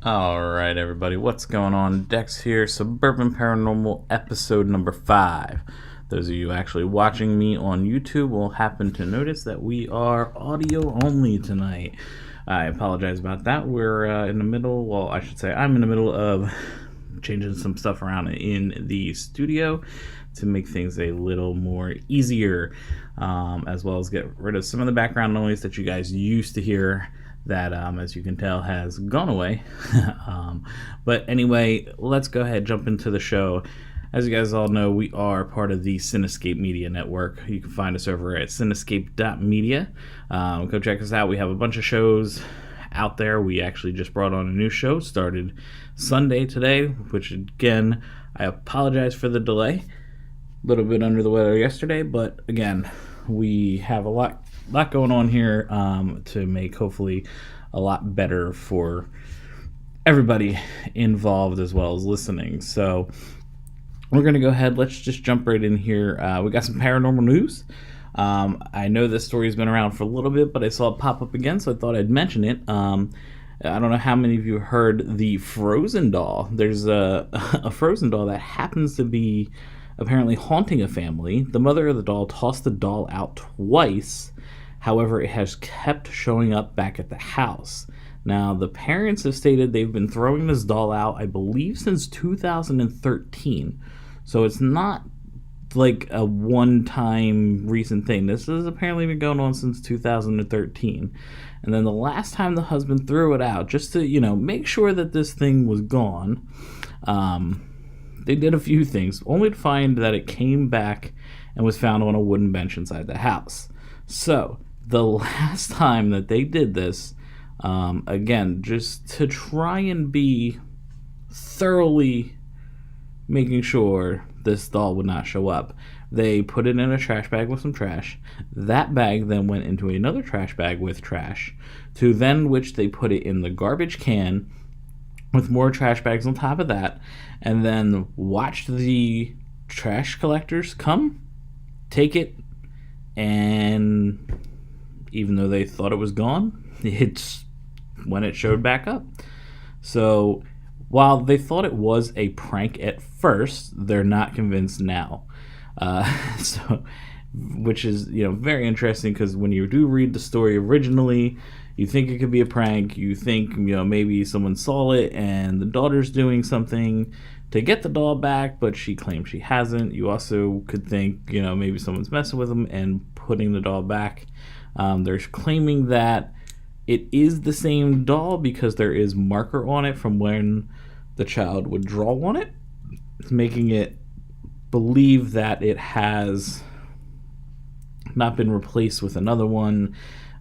Alright, everybody, what's going on? Dex here, Suburban Paranormal, episode number 5. Those of you actually watching me on YouTube will happen to notice that we are audio only tonight. I apologize about that. We're in the middle, well, I should say I'm in the middle of changing some stuff around in the studio to make things a little more easier, as well as get rid of some of the background noise that you guys used to hear that, as you can tell, has gone away. But anyway, let's go ahead and jump into the show. As you guys all know, we are part of the Cinescape Media Network. You can find us over at cinescape.media. Go check us out. We have a bunch of shows out there. We actually just brought on a new show, started Sunday today, which again, I apologize for the delay. A little bit under the weather yesterday, but again, we have a lot going on here to make hopefully a lot better for everybody involved as well as listening. So we're going to go ahead. Let's just jump right in here. We got some paranormal news. I know this story has been around for a little bit, but I saw it pop up again, so I thought I'd mention it. I don't know how many of you heard the Frozen doll. There's a Frozen doll that happens to be apparently haunting a family. The mother of the doll tossed the doll out twice. However, it has kept showing up back at the house. Now, the parents have stated they've been throwing this doll out, I believe, since 2013. So it's not like a one-time recent thing. This has apparently been going on since 2013. And then the last time the husband threw it out, just to, make sure that this thing was gone, they did a few things, only to find that it came back and was found on a wooden bench inside the house. So the last time that they did this, again, just to try and be thoroughly making sure this doll would not show up, they put it in a trash bag with some trash. That bag then went into another trash bag with trash, to then which they put it in the garbage can with more trash bags on top of that, and then watched the trash collectors come, take it, and even though they thought it was gone, it's when it showed back up. So while they thought it was a prank at first, they're not convinced now. Which is very interesting, because when you do read the story originally, you think it could be a prank. You think maybe someone saw it and the daughter's doing something to get the doll back, but she claims she hasn't. You also could think maybe someone's messing with them and putting the doll back. They're claiming that it is the same doll because there is marker on it from when the child would draw on it, making it believe that it has not been replaced with another one.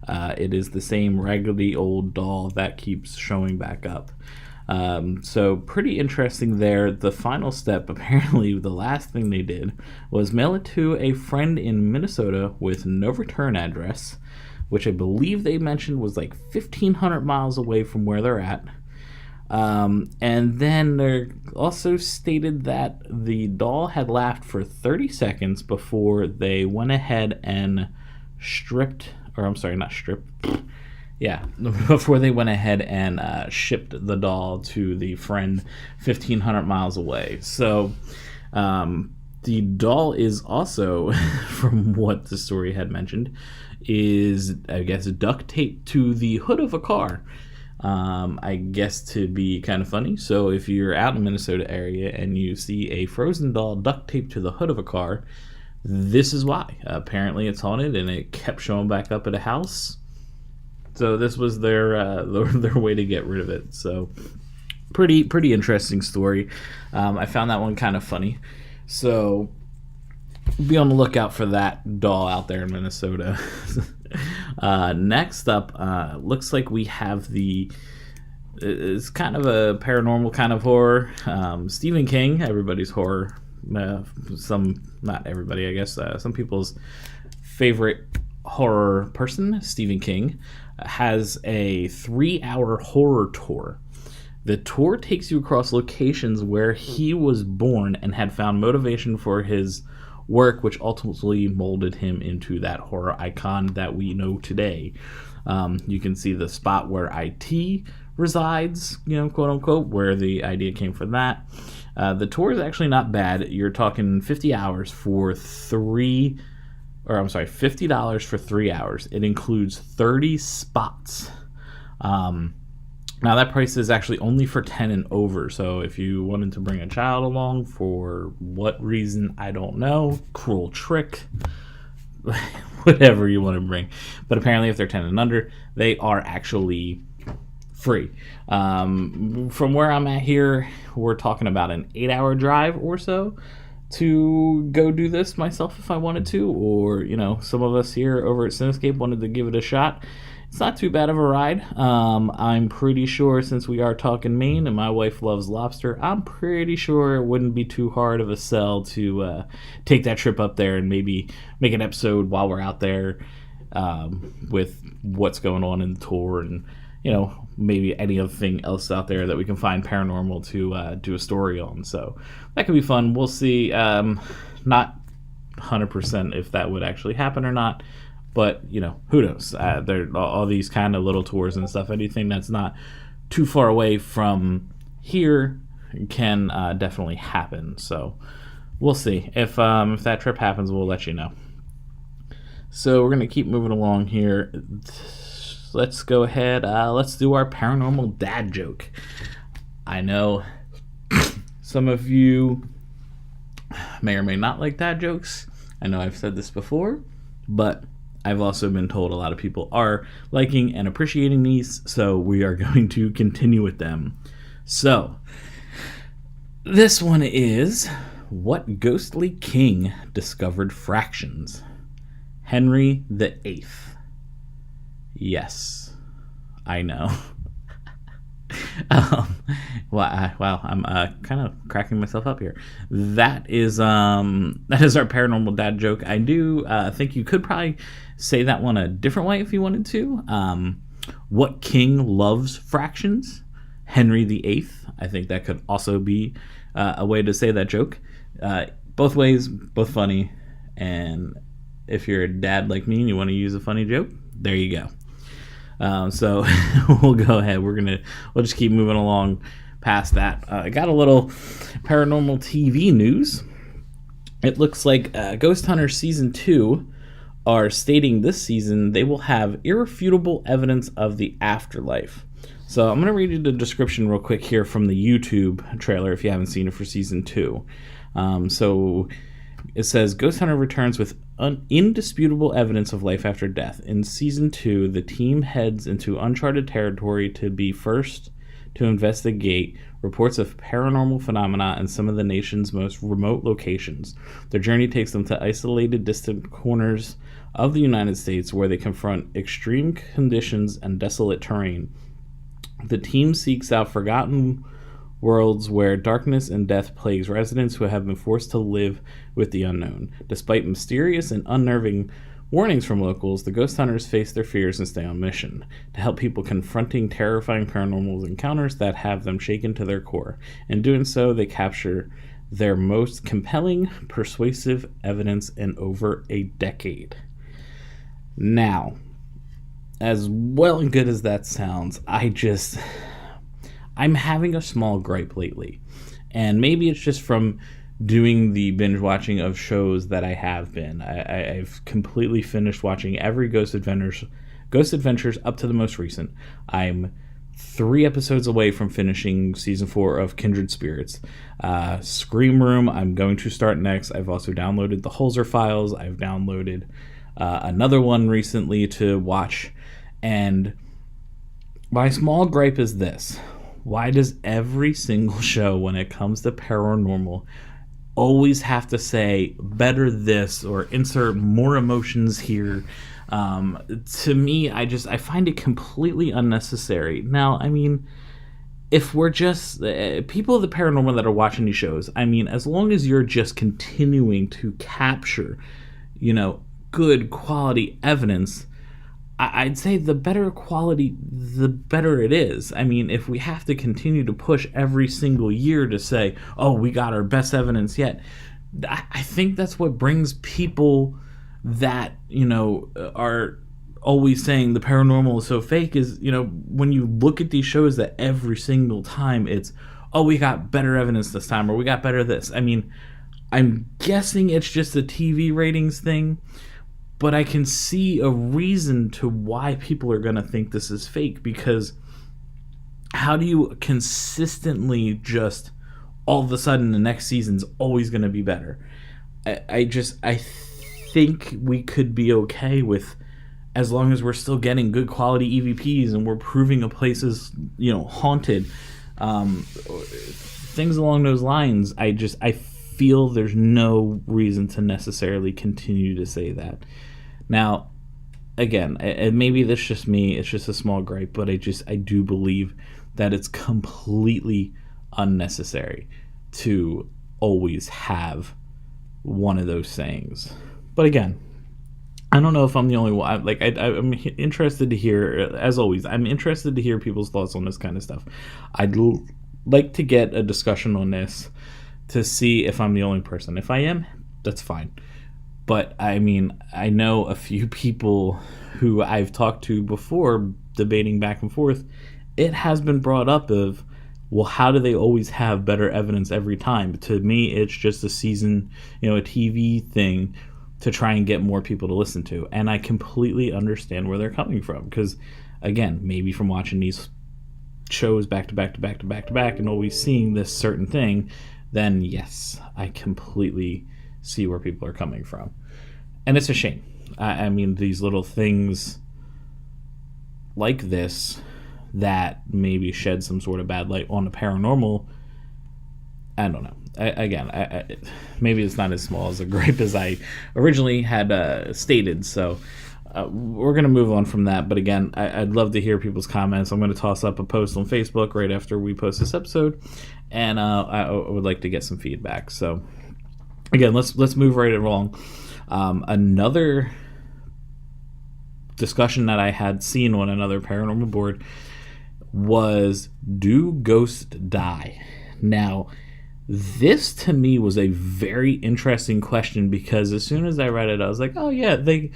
It is the same raggedy old doll that keeps showing back up. So pretty interesting there. The final step, apparently the last thing they did, was mail it to a friend in Minnesota with no return address, which I believe they mentioned was like 1,500 miles away from where they're at. And then they also stated that the doll had laughed for 30 seconds before they went ahead and before they went ahead and shipped the doll to the friend 1,500 miles away. So the doll is also, from what the story had mentioned, is, I guess, duct taped to the hood of a car. I guess to be kind of funny. So if you're out in the Minnesota area and you see a Frozen doll duct taped to the hood of a car, this is why. Apparently it's haunted and it kept showing back up at a house. So this was their way to get rid of it. So pretty interesting story. I found that one kind of funny. So be on the lookout for that doll out there in Minnesota. Next up, looks like we have it's kind of a paranormal kind of horror. Stephen King, everybody's horror. Not everybody, I guess. Some people's favorite horror person, Stephen King, has a 3-hour horror tour. The tour takes you across locations where he was born and had found motivation for his work, which ultimately molded him into that horror icon that we know today. You can see the spot where IT resides, quote unquote, where the idea came from that. The tour is actually not bad. You're talking 50 hours for $50 for 3 hours. It includes 30 spots. Now that price is actually only for 10 and over. So if you wanted to bring a child along for what reason, I don't know, cruel trick, whatever you want to bring. But apparently if they're 10 and under, they are actually free. From where I'm at here, we're talking about an 8-hour drive or so to go do this myself if I wanted to, or some of us here over at Cinescape wanted to give it a shot. It's not too bad of a ride. I'm pretty sure, since we are talking Maine and my wife loves lobster, I'm pretty sure it wouldn't be too hard of a sell to take that trip up there and maybe make an episode while we're out there with what's going on in the tour, and maybe any other thing else out there that we can find paranormal to do a story on. So that could be fun. We'll see. Not 100% if that would actually happen or not, but who knows? There are all these kind of little tours and stuff. Anything that's not too far away from here can definitely happen. So we'll see. If that trip happens, we'll let you know. So we're gonna keep moving along here. Let's go ahead. Let's do our paranormal dad joke. I know some of you may or may not like dad jokes. I know I've said this before, but I've also been told a lot of people are liking and appreciating these, so we are going to continue with them. So, this one is, what ghostly king discovered fractions? Henry VIII. Yes, I know. Wow, I'm kind of cracking myself up here. That is our paranormal dad joke. I do think you could probably say that one a different way if you wanted to. What king loves fractions? Henry VIII. I think that could also be a way to say that joke. Both ways, both funny. And if you're a dad like me and you want to use a funny joke, there you go. So we'll go ahead. We'll just keep moving along past that. I got a little paranormal TV news. It looks like Ghost Hunters Season 2 are stating this season they will have irrefutable evidence of the afterlife. So I'm going to read you the description real quick here from the YouTube trailer if you haven't seen it for Season 2. So it says, Ghost Hunter returns with indisputable evidence of life after death. In Season 2, the team heads into uncharted territory to be first to investigate reports of paranormal phenomena in some of the nation's most remote locations. Their journey takes them to isolated, distant corners of the United States where they confront extreme conditions and desolate terrain. The team seeks out forgotten worlds where darkness and death plagues residents who have been forced to live with the unknown. Despite mysterious and unnerving warnings from locals, the ghost hunters face their fears and stay on mission to help people confronting terrifying paranormal encounters that have them shaken to their core. In doing so, they capture their most compelling, persuasive evidence in over a decade. Now, as well and good as that sounds, I'm having a small gripe lately, and maybe it's just from doing the binge watching of shows that I have been. I've completely finished watching every Ghost Adventures up to the most recent. I'm 3 episodes away from finishing Season 4 of Kindred Spirits. Scream Room, I'm going to start next. I've also downloaded the Holzer Files. I've downloaded another one recently to watch, and my small gripe is this. Why does every single show when it comes to paranormal always have to say better this or insert more emotions here? To me, I find it completely unnecessary. Now, I mean, if we're just people of the paranormal that are watching these shows, I mean, as long as you're just continuing to capture, good quality evidence, I'd say the better quality, the better it is. I mean, if we have to continue to push every single year to say, oh, we got our best evidence yet, I think that's what brings people that, are always saying the paranormal is so fake is, when you look at these shows that every single time it's, oh, we got better evidence this time, or we got better this. I mean, I'm guessing it's just a TV ratings thing, but I can see a reason to why people are going to think this is fake, because how do you consistently just all of a sudden the next season's always going to be better? I think we could be okay with, as long as we're still getting good quality EVPs and we're proving a place is, haunted, things along those lines. I feel there's no reason to necessarily continue to say that. Now, again, maybe that's just me, it's just a small gripe, but I do believe that it's completely unnecessary to always have one of those sayings. But again, I don't know if I'm the only one. I'm interested to hear, as always, I'm interested to hear people's thoughts on this kind of stuff. I'd like to get a discussion on this to see if I'm the only person. If I am, that's fine. But I mean, I know a few people who I've talked to before, debating back and forth. It has been brought up of, well, how do they always have better evidence every time? To me, it's just a season, a TV thing to try and get more people to listen to. And I completely understand where they're coming from. Because, again, maybe from watching these shows back to back to back to back to back and always seeing this certain thing, then yes, I completely see where people are coming from. And it's a shame. I mean, these little things like this that maybe shed some sort of bad light on the paranormal, I don't know. Maybe it's not as small as a gripe as I originally had stated. So we're going to move on from that. But again, I'd love to hear people's comments. I'm going to toss up a post on Facebook right after we post this episode, and I would like to get some feedback. So again, let's move right along. Another discussion that I had seen on another paranormal board was, do ghosts die? Now, this to me was a very interesting question, because as soon as I read it, I was like, oh yeah, they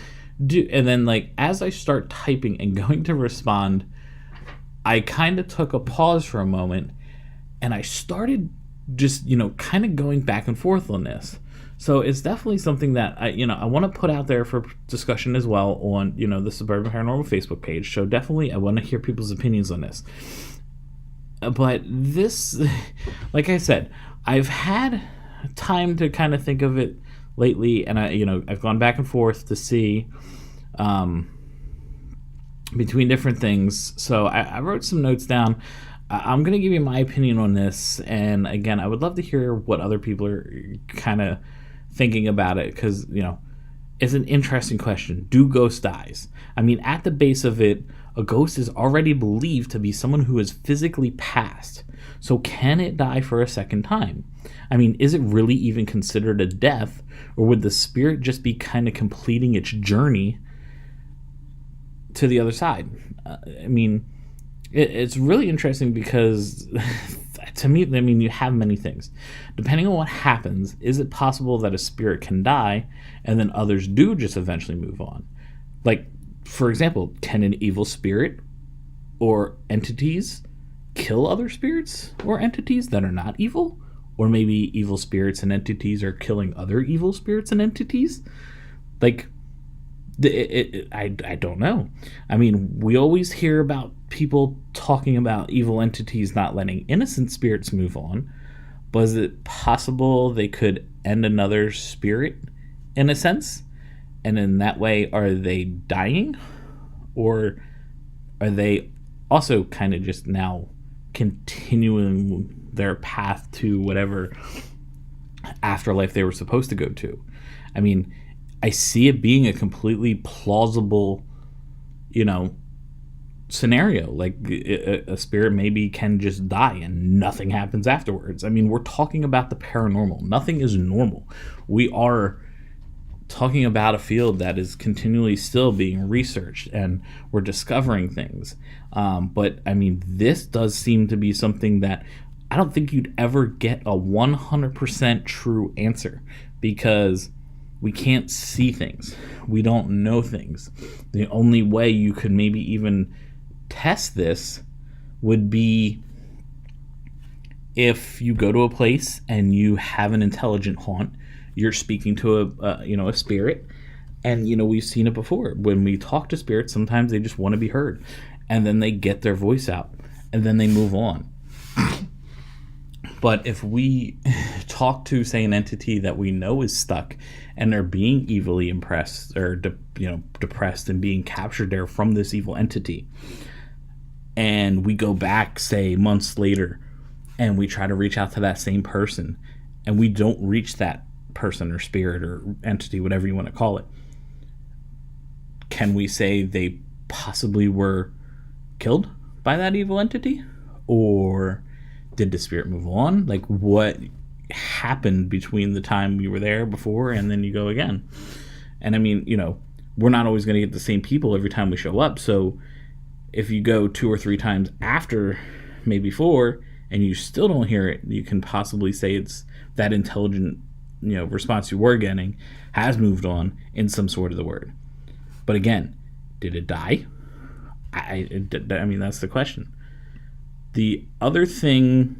do. And then as I start typing and going to respond, I kind of took a pause for a moment, and I started just, kind of going back and forth on this. So it's definitely something that I want to put out there for discussion as well on, the Suburban Paranormal Facebook page. So definitely I want to hear people's opinions on this. But this, like I said, I've had time to kind of think of it lately, and I've gone back and forth to see between different things. So I wrote some notes down. I'm going to give you my opinion on this, and again, I would love to hear what other people are kind of thinking about it, because it's an interesting question. Do ghosts dies? I mean, at the base of it, a ghost is already believed to be someone who is physically passed. So can it die for a second time? I mean, is it really even considered a death, or would the spirit just be kind of completing its journey to the other side? I mean, it's really interesting, because to me, I mean, you have many things. Depending on what happens, is it possible that a spirit can die and then others do just eventually move on? Like, for example, can an evil spirit or entities kill other spirits or entities that are not evil? Or maybe evil spirits and entities are killing other evil spirits and entities? I don't know. I mean, we always hear about people talking about evil entities not letting innocent spirits move on. But is it possible they could end another spirit in a sense? And in that way, are they dying? Or are they also kind of just now continuing their path to whatever afterlife they were supposed to go to? I mean, I see it being a completely plausible, scenario. Like a spirit maybe can just die and nothing happens afterwards. I mean, we're talking about the paranormal. Nothing is normal. We are talking about a field that is continually still being researched, and we're discovering things. But I mean, this does seem to be something that I don't think you'd ever get a 100% true answer, because we can't see things. We don't know things. The only way you could maybe even test this would be if you go to a place and you have an intelligent haunt, you're speaking to a spirit, and we've seen it before. When we talk to spirits, sometimes they just want to be heard, and then they get their voice out, and then they move on. But if we talk to, say, an entity that we know is stuck, and they're being evilly impressed or depressed and being captured there from this evil entity, and we go back, say, months later, and we try to reach out to that same person, and we don't reach that person or spirit or entity, whatever you want to call it, can we say they possibly were killed by that evil entity? Or did the spirit move on? Like, what happened between the time we were there before and then you go again? And I mean, we're not always going to get the same people every time we show up. So if you go 2 or 3 times after, maybe 4, and you still don't hear it, you can possibly say it's that intelligent, response you were getting has moved on in some sort of the word. But again, did it die? I mean, that's the question. The other thing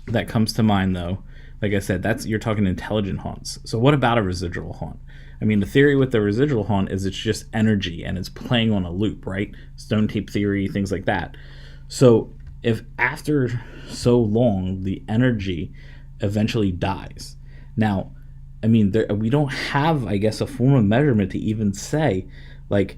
that comes to mind, though, like I said, you're talking intelligent haunts. So what about a residual haunt? I mean, the theory with the residual haunt is it's just energy and it's playing on a loop, right? Stone tape theory, things like that. So if after so long the energy eventually dies, now, I mean, we don't have, I guess, a form of measurement to even say, like,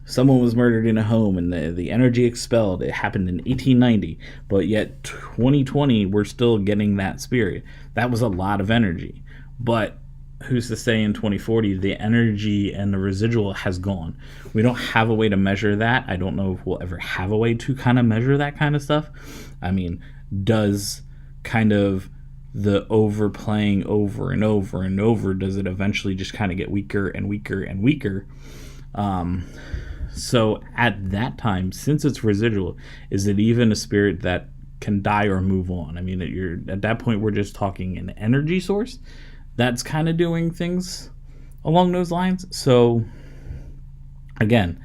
someone was murdered in a home and the energy expelled. It happened in 1890, but yet 2020, we're still getting that spirit. That was a lot of energy. But who's to say in 2040 the energy and the residual has gone? We don't have a way to measure that. I don't know if we'll ever have a way to kind of measure that kind of stuff. I mean, does kind of the overplaying over and over and over, does it eventually just kind of get weaker and weaker and weaker? So at that time, since it's residual, is it even a spirit that can die or move on? I mean, at that point, we're just talking an energy source that's kind of doing things along those lines. So again,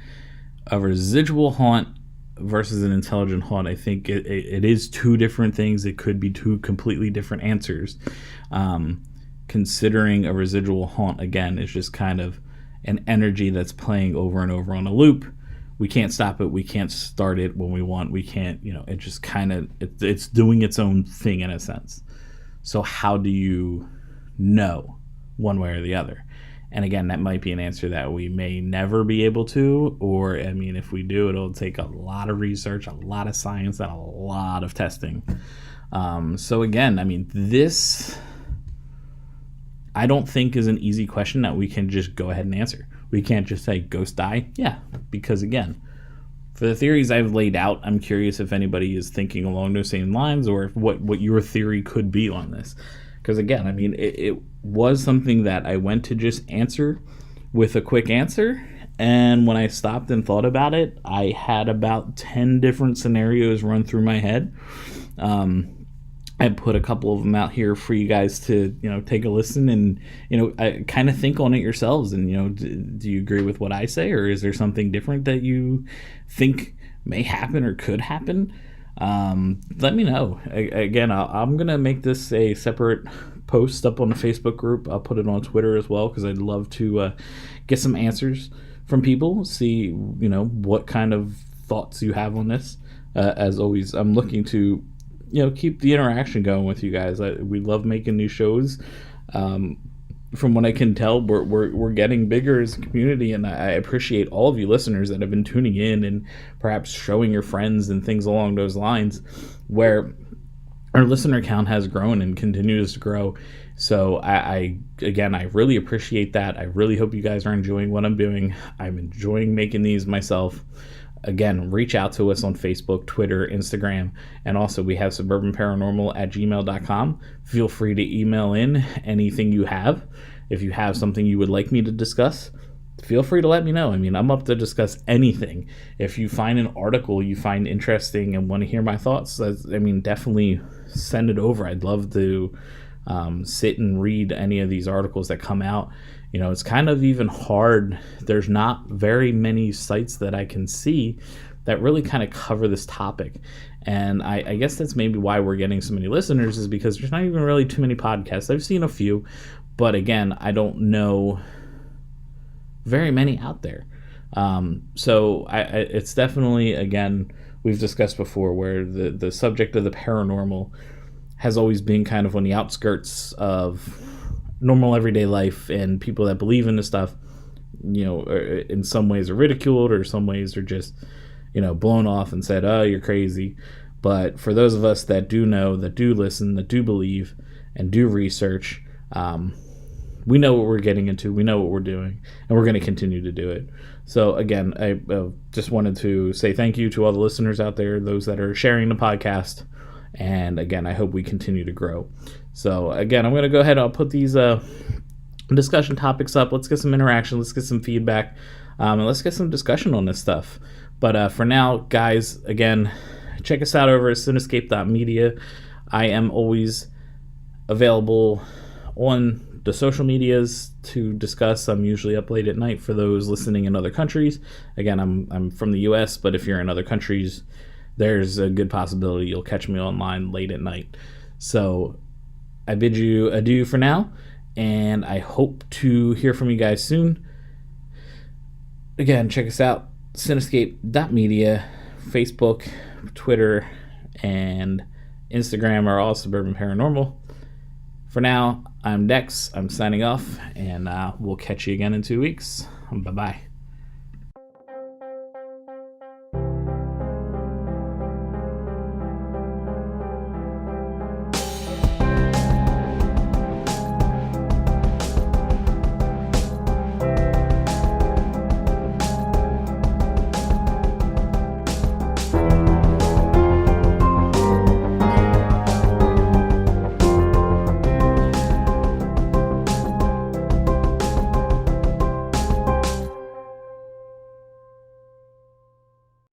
a residual haunt versus an intelligent haunt, I think it is 2 different things. It could be 2 completely different answers. Considering a residual haunt, again, is just kind of an energy that's playing over and over on a loop. We can't stop it. We can't start it when we want. We can't, it just kind of, it's doing its own thing in a sense. So how do you know one way or the other? And again, that might be an answer that we may never be able to, or, I mean, if we do, it'll take a lot of research, a lot of science, and a lot of testing. So again, I mean, this, I don't think is an easy question that we can just go ahead and answer. We can't just say ghosts die. Yeah, because again, for the theories I've laid out, I'm curious if anybody is thinking along those same lines, or if what your theory could be on this. Because again, I mean, it was something that I went to just answer with a quick answer, and when I stopped and thought about it, I had about 10 different scenarios run through my head. I put a couple of them out here for you guys to, take a listen and, kind of think on it yourselves. And, do you agree with what I say, or is there something different that you think may happen or could happen? Let me know. Again, I'm going to make this a separate post up on the Facebook group. I'll put it on Twitter as well, because I'd love to get some answers from people, see, what kind of thoughts you have on this. As always, I'm looking to keep the interaction going with you guys. We love making new shows. From what I can tell, we're getting bigger as a community, and I appreciate all of you listeners that have been tuning in and perhaps showing your friends and things along those lines, where our listener count has grown and continues to grow. So I really appreciate that. I really hope you guys are enjoying what I'm doing. I'm enjoying making these myself. Again, reach out to us on Facebook, Twitter, Instagram, and also we have suburbanparanormal@gmail.com. Feel free to email in anything you have. If you have something you would like me to discuss, feel free to let me know. I mean, I'm up to discuss anything. If you find an article you find interesting and want to hear my thoughts, definitely send it over. I'd love to sit and read any of these articles that come out. It's kind of even hard. There's not very many sites that I can see that really kind of cover this topic. And I guess that's maybe why we're getting so many listeners, is because there's not even really too many podcasts. I've seen a few, but again, I don't know very many out there. So it's definitely, again, we've discussed before, where the subject of the paranormal has always been kind of on the outskirts of normal everyday life, and people that believe in this stuff, in some ways are ridiculed, or some ways are just, blown off and said, oh, you're crazy. But for those of us that do know, that do listen, that do believe, and do research, we know what we're getting into, we know what we're doing, and we're going to continue to do it. So again, I just wanted to say thank you to all the listeners out there, those that are sharing the podcast. And again, I hope we continue to grow. So again, I'm going to go ahead and I'll put these discussion topics up. Let's get some interaction. Let's get some feedback. And let's get some discussion on this stuff. But for now, guys, again, check us out over at Cinescape.media. I am always available on the social medias to discuss. I'm usually up late at night for those listening in other countries. Again, I'm from the U.S., but if you're in other countries, there's a good possibility you'll catch me online late at night. So I bid you adieu for now, and I hope to hear from you guys soon. Again, check us out, Cinescape.media, Facebook, Twitter, and Instagram are all Suburban Paranormal. For now, I'm Dex. I'm signing off, and we'll catch you again in 2 weeks. Bye-bye.